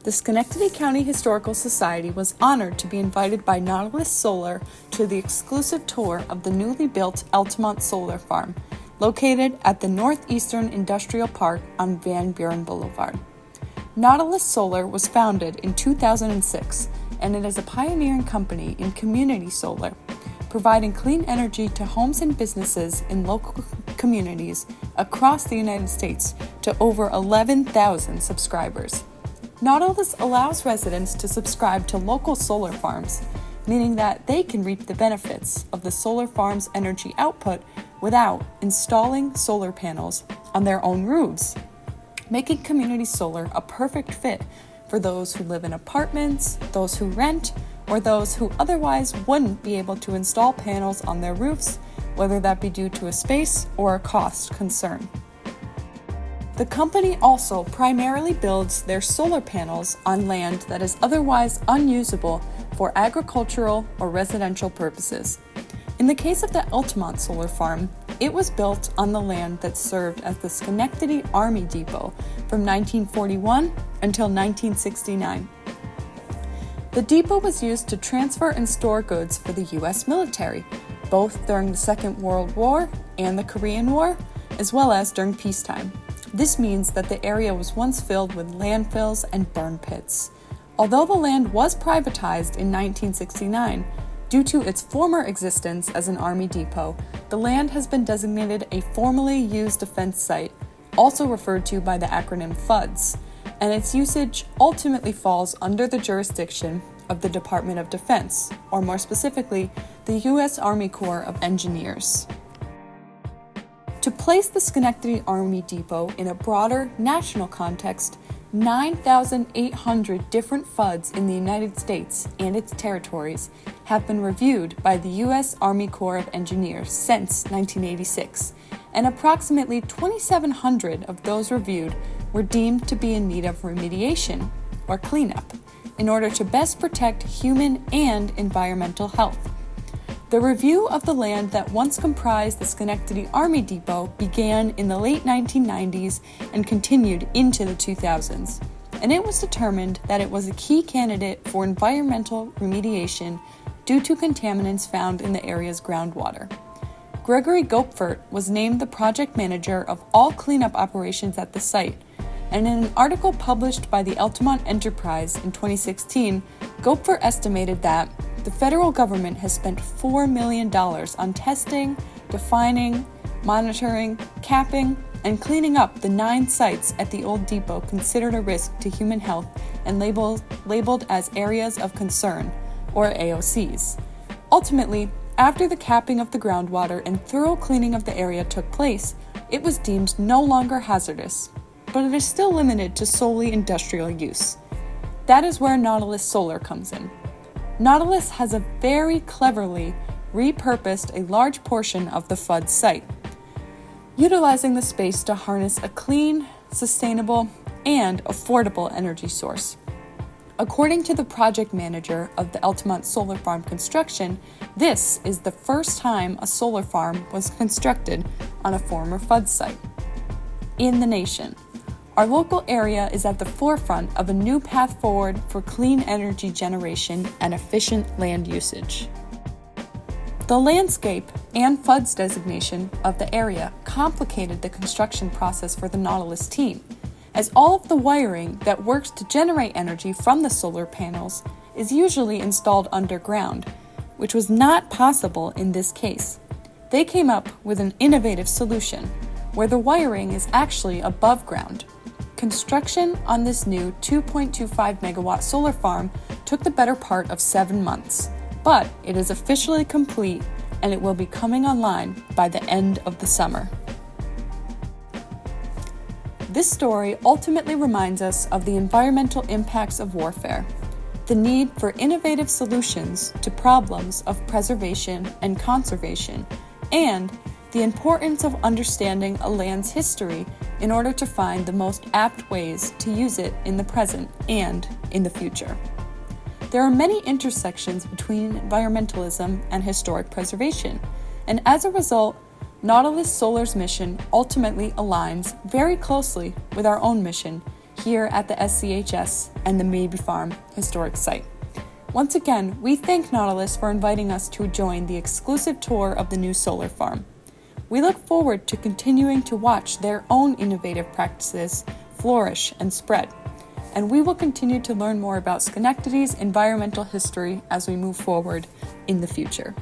the Schenectady County Historical Society was honored to be invited by Nautilus Solar to the exclusive tour of the newly built Altamont Solar Farm, located at the Northeastern Industrial Park on Van Buren Boulevard. Nautilus Solar was founded in 2006, and it is a pioneering company in community solar, providing clean energy to homes and businesses in local communities across the United States to over 11,000 subscribers. Nautilus allows residents to subscribe to local solar farms, meaning that they can reap the benefits of the solar farm's energy output without installing solar panels on their own roofs, making community solar a perfect fit for those who live in apartments, those who rent, or those who otherwise wouldn't be able to install panels on their roofs, whether that be due to a space or a cost concern. The company also primarily builds their solar panels on land that is otherwise unusable for agricultural or residential purposes. In the case of the Altamont Solar Farm, it was built on the land that served as the Schenectady Army Depot from 1941 until 1969. The depot was used to transfer and store goods for the U.S. military, both during the Second World War and the Korean War, as well as during peacetime. This means that the area was once filled with landfills and burn pits. Although the land was privatized in 1969, due to its former existence as an Army depot, the land has been designated a formerly used defense site, also referred to by the acronym FUDS, and its usage ultimately falls under the jurisdiction of the Department of Defense, or more specifically, the U.S. Army Corps of Engineers. To place the Schenectady Army Depot in a broader national context, 9,800 different FUDs in the United States and its territories have been reviewed by the U.S. Army Corps of Engineers since 1986, and approximately 2,700 of those reviewed were deemed to be in need of remediation, or cleanup, in order to best protect human and environmental health. The review of the land that once comprised the Schenectady Army Depot began in the late 1990s and continued into the 2000s, and it was determined that it was a key candidate for environmental remediation due to contaminants found in the area's groundwater. Gregory Gopfert was named the project manager of all cleanup operations at the site, and in an article published by the Altamont Enterprise in 2016, Gopfert estimated that the federal government has spent $4 million on testing, defining, monitoring, capping, and cleaning up the 9 sites at the old depot considered a risk to human health and labeled as areas of concern, or AOCs. Ultimately, after the capping of the groundwater and thorough cleaning of the area took place, it was deemed no longer hazardous, but it is still limited to solely industrial use. That is where Nautilus Solar comes in. Nautilus has very cleverly repurposed a large portion of the FUD site, utilizing the space to harness a clean, sustainable, and affordable energy source. According to the project manager of the Altamont Solar Farm construction, this is the first time a solar farm was constructed on a former FUD site in the nation. Our local area is at the forefront of a new path forward for clean energy generation and efficient land usage. The landscape and FUDS designation of the area complicated the construction process for the Nautilus team, as all of the wiring that works to generate energy from the solar panels is usually installed underground, which was not possible in this case. They came up with an innovative solution, where the wiring is actually above ground. Construction on this new 2.25 megawatt solar farm took the better part of 7 months, but it is officially complete and it will be coming online by the end of the summer. This story ultimately reminds us of the environmental impacts of warfare, the need for innovative solutions to problems of preservation and conservation, and the importance of understanding a land's history in order to find the most apt ways to use it in the present and in the future. There are many intersections between environmentalism and historic preservation, and as a result, Nautilus Solar's mission ultimately aligns very closely with our own mission here at the SCHS and the Maybe Farm Historic Site. Once again, we thank Nautilus for inviting us to join the exclusive tour of the new solar farm. We look forward to continuing to watch their own innovative practices flourish and spread, and we will continue to learn more about Schenectady's environmental history as we move forward in the future.